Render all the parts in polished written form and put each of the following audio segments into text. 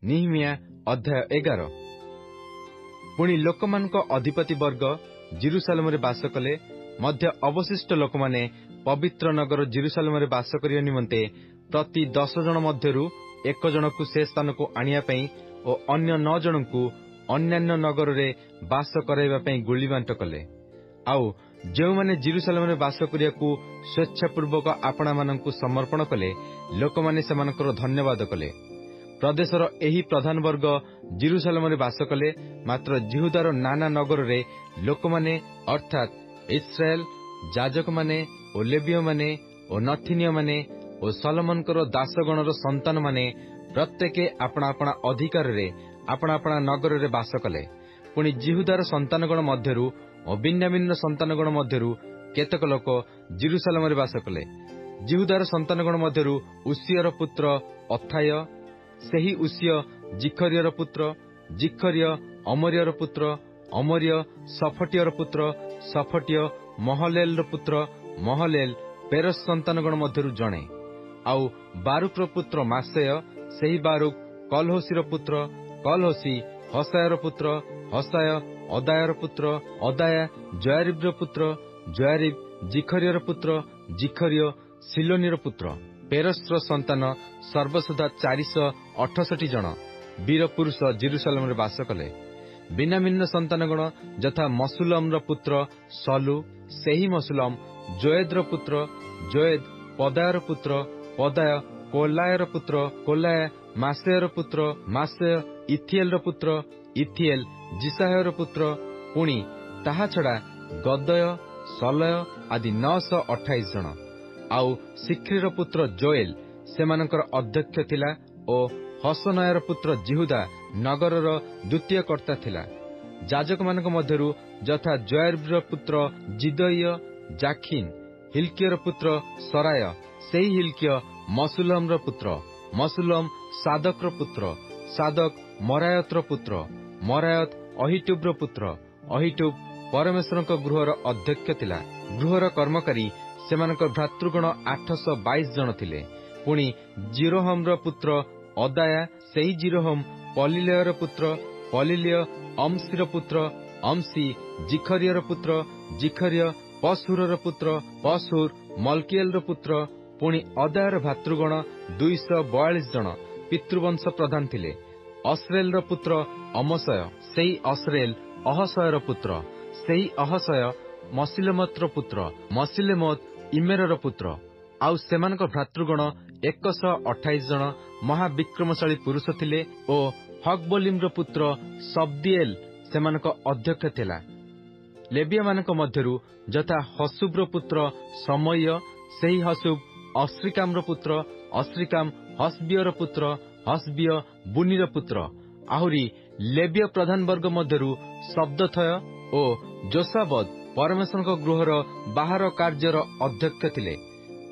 ନିହମିଆ ଅଧ୍ୟାୟ 11। ପୁଣି ଲୋକମାନଙ୍କ ଅଧିପତି ବର୍ଗ ଜେରୁସାଲେମରେ ବାସ କଲେ ମଧ୍ୟ ଅବଶିଷ୍ଟ ଲୋକମାନେ ପବିତ୍ର ନଗର ଜେରୁସାଲେମରେ ବାସ କରିବା ନିମନ୍ତେ ପ୍ରତି 10 ଜଣ ମଧ୍ୟରୁ 1 ଜଣକୁ ସେ ସ୍ଥାନକୁ ଆଣିବା ପାଇଁ ଓ ଅନ୍ୟ 9 ଜଣଙ୍କୁ ଅନ୍ୟାନ୍ୟ ନଗରରେ ବାସ କରାଇବା ପାଇଁ ଗୁଳିବାଣ୍ଟ କଲେ। ଆଉ ଯେଉଁମାନେ ଜେରୁସାଲେମରେ ବାସ କରିବାକୁ ସ୍ୱେଚ୍ଛାପୂର୍ବକ ଆପଣାମାନଙ୍କୁ ସମର୍ପଣ କଲେ, ଲୋକମାନେ ସେମାନଙ୍କର ଧନ୍ୟବାଦ କଲେ। ପ୍ରଦେଶର ଏହି ପ୍ରଧାନ ବର୍ଗ ଜେରୁସାଲେମରେ ବାସ କଲେ, ମାତ୍ର ଜିହୁଦାର ନାନା ନଗରରେ ଲୋକମାନେ ଅର୍ଥାତ୍ ଇସ୍ରାଏଲ, ଯାଜକମାନେ ଓ ଲେବୀୟମାନେ ଓ ନଥିନୀୟମାନେ ଓ ସଲୋମନଙ୍କର ଦାସଗଣର ସନ୍ତାନମାନେ ପ୍ରତ୍ୟେକେ ଆପଣା ଆପଣା ଅଧିକାରରେ ଆପଣା ଆପଣା ନଗରରେ ବାସ କଲେ। ପୁଣି ଜିହୁଦାର ସନ୍ତାନଗଣ ମଧ୍ୟରୁ ଓ ବିନ୍ୟାମିନର ସନ୍ତାନଗଣ ମଧ୍ୟରୁ କେତେକ ଲୋକ ଜେରୁସାଲେମରେ ବାସ କଲେ। ଜିହୁଦାର ସନ୍ତାନଗଣ ମଧ୍ୟରୁ ଉସିୟର ପୁତ୍ର ଅଥାୟ, ସେହି ଉସିୟ ଜିଖରିୟର ପୁତ୍ର, ଜିଖରିୟ ଅମରିୟର ପୁତ୍ର, ଅମରିୟ ସଫଟିୟର ପୁତ୍ର, ସଫଟିୟ ମହଲେଲର ପୁତ୍ର, ମହଲେଲ ପେରସ୍ ସନ୍ତାନଗଣ ମଧ୍ୟରୁ ଜଣେ। ଆଉ ବାରୁକର ପୁତ୍ର ମାସେୟ, ସେହି ବାରୁକ କଲହୋସିର ପୁତ୍ର, କଲହୋସି ହସାୟର ପୁତ୍ର, ହସାୟ ଅଦାୟର ପୁତ୍ର, ଅଦାୟା ଜୟାରିବ୍ର ପୁତ୍ର, ଜୟାରିବ୍ ଜିଖରିୟର ପୁତ୍ର, ଜିଖରିୟ ସିଲୋନିର ପୁତ୍ର। ପେରସ୍ର ସନ୍ତାନ ସର୍ବସୁଦ୍ଧା 468 ଜଣ ବୀର ପୁରୁଷ ଜେରୁସାଲେମରେ ବାସ କଲେ। ବିନ୍ୟାମିନର ସନ୍ତାନଗଣ ଯଥା ମସୁଲମର ପୁତ୍ର ସଲୁ, ସେହି ମସୁଲମ ଜୋଏଦର ପୁତ୍ର, ଜୋଏଦ ପଦାୟର ପୁତ୍ର, ପଦାୟ କୋଲାୟର ପୁତ୍ର, କୋଲାୟ ମାସେୟର ପୁତ୍ର, ମାସେୟ ଇଥିଏଲର ପୁତ୍ର, ଇଥିଏଲ ଜିସାହର ପୁତ୍ର। ପୁଣି ତାହା ଛଡ଼ା ଗଦୟ, ସଲୟ ଆଦି 928 ଜଣ। ଆଉ ଶିଖ୍ରିର ପୁତ୍ର ଜୋଏଲ ସେମାନଙ୍କର ଅଧ୍ୟକ୍ଷ ଥିଲା ଓ ହସନୟର ପୁତ୍ର ଜିହୁଦା ନଗରର ଦ୍ୱିତୀୟ କର୍ତ୍ତା ଥିଲା। ଯାଜକମାନଙ୍କ ମଧ୍ୟରୁ ଯଥା ଜୟାରିବ୍ର ପୁତ୍ର ଜିଦୟ, ଜାଖିନ୍, ହିଲ୍କିୟର ପୁତ୍ର ସରାୟ, ସେହି ହିଲ୍କିୟ ମସୁଲମର ପୁତ୍ର, ମସୁଲମ ସାଦକର ପୁତ୍ର, ସାଦକ ମରାୟତର ପୁତ୍ର, ମରାୟତ ଅହିଟୁବ୍ର ପୁତ୍ର, ଅହିଟୁବ୍ ପରମେଶ୍ୱରଙ୍କ ଗୃହର ଅଧ୍ୟକ୍ଷ ଥିଲା। ଗୃହର କର୍ମକାରୀ ସେମାନଙ୍କର ଭ୍ରାତୃଗଣ 822 ଜଣ ଥିଲେ। ପୁଣି ଜିରୋହମର ପୁତ୍ର ଅଦାୟା, ସେହି ଜିରୋହମ ପଲିଲୟର ପୁତ୍ର, ପଲିଲୟ ଅମ୍ସିର ପୁତ୍ର, ଅମ୍ସି ଜିଖରିୟର ପୁତ୍ର, ଜିଖରିୟ ପଶହୁରର ପୁତ୍ର, ପଶହୁର ମଲକିଏଲର ପୁତ୍ର। ପୁଣି ଅଦାୟର ଭ୍ରାତୃଗଣ 242 ଜଣ ପିତୃବଂଶ ପ୍ରଧାନ ଥିଲେ। ଅସ୍ରେଲର ପୁତ୍ର ଅମସୟ, ସେହି ଅସ୍ରେଲ ଅହସୟର ପୁତ୍ର, ସେହି ଅହସୟ ମସିଲେମତର ପୁତ୍ର, ମସିଲେମତ ଇମେରର ପୁତ୍ର। ଆଉ ସେମାନଙ୍କ ଭ୍ରାତୃଗଣ 128 ଜଣ ମହାବିକ୍ରମଶାଳୀ ପୁରୁଷ ଥିଲେ ଓ ହଗବୋଲିମର ପୁତ୍ର ସବ୍ଦିଏଲ ସେମାନଙ୍କ ଅଧ୍ୟକ୍ଷ ଥିଲା। ଲେବୀୟମାନଙ୍କ ମଧ୍ୟରୁ ଯଥା ହସୁବ୍ର ପୁତ୍ର ସମୟ, ସେହି ହସୁବ ଅସ୍ରିକାମର ପୁତ୍ର, ଅସ୍ରିକାମ ହସବିୟର ପୁତ୍ର, ହସବିୟ ବୁନିର ପୁତ୍ର। ଆହୁରି ଲେବୀୟ ପ୍ରଧାନ ବର୍ଗ ମଧ୍ୟରୁ ଶବ୍ଦଥୟ ଓ ଯୋସାବଦ ପରମେଶ୍ୱରଙ୍କ ଗୃହର ବାହାର କାର୍ଯ୍ୟର ଅଧ୍ୟକ୍ଷ ଥିଲେ।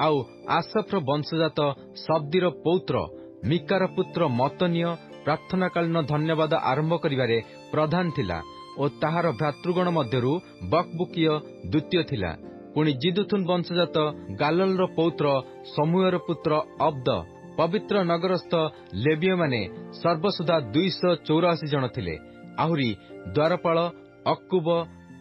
ଆଉ ଆସଫର ବଂଶଜାତ ଶବ୍ଦିର ପୌତ୍ର ମିକାର ପୁତ୍ର ମତନୀୟ ପ୍ରାର୍ଥନାକାଳୀନ ଧନ୍ୟବାଦ ଆରମ୍ଭ କରିବାରେ ପ୍ରଧାନ ଥିଲା ଓ ତାହାର ଭ୍ରାତୃଗଣ ମଧ୍ୟରୁ ବକବୁକିୟ ଦ୍ୱିତୀୟ ଥିଲା। ପୁଣି ଜିଦୁଥୁନ ବଂଶଜାତ ଗାଲଲର ପୌତ୍ର ସମୁଏର ପୁତ୍ର ଅବ୍ଦ। ପବିତ୍ର ନଗରସ୍ଥ ଲେବୀୟମାନେ ସର୍ବସୁଦ୍ଧା 284 ଜଣ ଥିଲେ। ଆହୁରି ଦ୍ୱାରପାଳ, ଅକ୍କୁବ,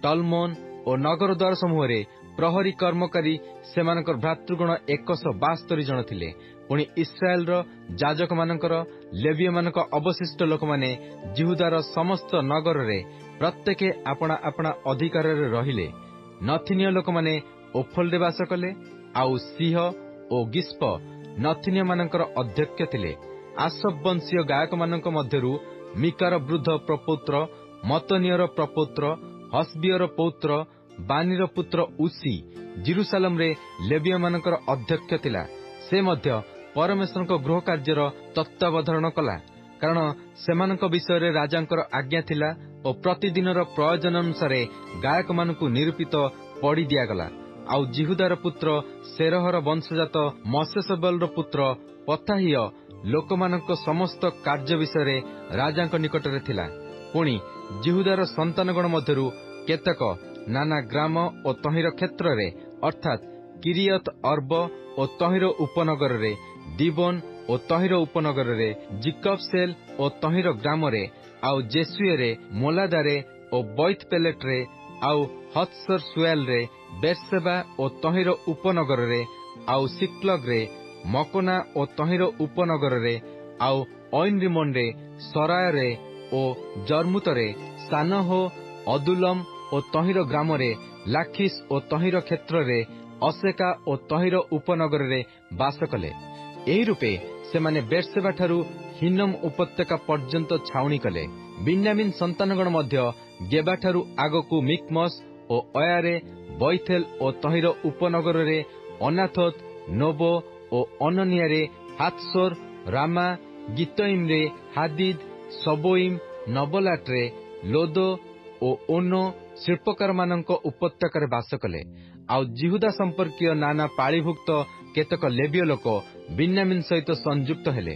ଟଲମୋନ ଓ ନଗର ଦ୍ୱାର ସମୂହରେ ପ୍ରହରୀ କର୍ମକାରୀ ସେମାନଙ୍କର ଭ୍ରାତୃଗଣ 172 ଜଣ ଥିଲେ। ପୁଣି ଇସ୍ରାଏଲର ଯାଜକମାନଙ୍କର, ଲେବୀୟମାନଙ୍କ ଅବଶିଷ୍ଟ ଲୋକମାନେ ଜିହୁଦାର ସମସ୍ତ ନଗରରେ ପ୍ରତ୍ୟେକେ ଆପଣା ଆପଣା ଅଧିକାରରେ ରହିଲେ। ନଥିନୀୟ ଲୋକମାନେ ଓଫଲରେ ବାସ କଲେ। ଆଉ ସିହ ଓ ଗିସ୍ପ ନଥିନୀୟମାନଙ୍କର ଅଧ୍ୟକ୍ଷ ଥିଲେ। ଆସଫ ବଂଶୀୟ ଗାୟକମାନଙ୍କ ମଧ୍ୟରୁ ମିକାର ବୃଦ୍ଧ ପ୍ରପୌତ୍ର, ମତନୀୟର ପ୍ରପୌତ୍ର, ହସବିୟର ପୌତ୍ର, ବାନିର ପୁତ୍ର ଉସି ଜେରୁସାଲେମରେ ଲେବୀୟମାନଙ୍କର ଅଧ୍ୟକ୍ଷ ଥିଲା। ସେ ମଧ୍ୟ ପରମେଶ୍ୱରଙ୍କ ଗୃହ କାର୍ଯ୍ୟର ତତ୍ତ୍ୱାବଧାରଣ କଲା, କାରଣ ସେମାନଙ୍କ ବିଷୟରେ ରାଜାଙ୍କର ଆଜ୍ଞା ଥିଲା ଓ ପ୍ରତିଦିନର ପ୍ରୟୋଜନ ଅନୁସାରେ ଗାୟକମାନଙ୍କୁ ନିରୂପିତ ପଡ଼ି ଦିଆଗଲା। ଆଉ ଜିହୁଦାର ପୁତ୍ର ସେରହର ବଂଶଜାତ ମସେସବେଲର ପୁତ୍ର ପଥାହିୟ ଲୋକମାନଙ୍କ ସମସ୍ତ କାର୍ଯ୍ୟ ବିଷୟରେ ରାଜାଙ୍କ ନିକଟରେ ଥିଲା। ପୁଣି ଜିହୁଦାର ସନ୍ତାନଗଣ ମଧ୍ୟରୁ କେତେକ ନାନା ଗ୍ରାମ ଓ ତହିଁର କ୍ଷେତ୍ରରେ ଅର୍ଥାତ୍ କିରିୟତ ଅର୍ବ ଓ ତହିଁର ଉପନଗରରେ, ଦିବୋନ ଓ ଓ ତହିର ଉପନଗରରେ, ଜିକବସେଲ ଓ ତହିର ଗ୍ରାମରେ, ଆଉ ଜେସୁଏରେ, ମୋଲାଦାରେ ଓ ବୈତ ପେଲେଟରେ, ଆଉ ହତ୍ସର ସୁଏଲରେ, ବେର୍ସେବା ଓ ତହିର ଉପନଗରରେ, ଆଉ ସିକ୍ଲଗରେ, ମକୋନା ଓ ତହିର ଉପନଗରରେ, ଆଉ ଅଇନରିମୋନରେ, ସରାୟରେ ଓ ଜର୍ମୁତରେ, ସାନହୋ, ଅଦୁଲମ ଓ ତହିର ଗ୍ରାମରେ, ଲାଖିସ୍ ଓ ତହିର କ୍ଷେତ୍ରରେ, ଅସେକା ଓ ତହିର ଉପନଗରରେ ବାସ କଲେ। ଏହି ରୂପେ ସେମାନେ ବେର୍ସେବାଠାରୁ ହିନମ ଉପତ୍ୟକା ପର୍ଯ୍ୟନ୍ତ ଛାଉଣି କଲେ। ବିନ୍ୟାମିନ୍ ସନ୍ତାନଗଣ ମଧ୍ୟ ଗେବାଠାରୁ ଆଗକୁ ମିକ୍ମସ୍ ଓ ଅୟାରେ, ବୈଥେଲ ଓ ତହିର ଉପନଗରରେ, ଅନାଥୋତ, ନୋବୋ ଓ ଅନନିଆରେ, ହାତସୋର, ରାମା, ଗିତଇମ୍ରେ, ହାଦିଦ, ସବୋଇମ୍, ନବଲାଟରେ, ଲୋଦୋ ଓ ଓନୋ ଶିଳ୍ପକାରମାନଙ୍କ ଉପତ୍ୟକାରେ ବାସ କଲେ। ଆଉ ଜିହୁଦା ସମ୍ପର୍କୀୟ ନାନା ପାଳିଭୁକ୍ତ କେତେକ ଲେବୀୟ ଲୋକ ବିନ୍ୟାମିନ୍ ସହିତ ସଂଯୁକ୍ତ ହେଲେ।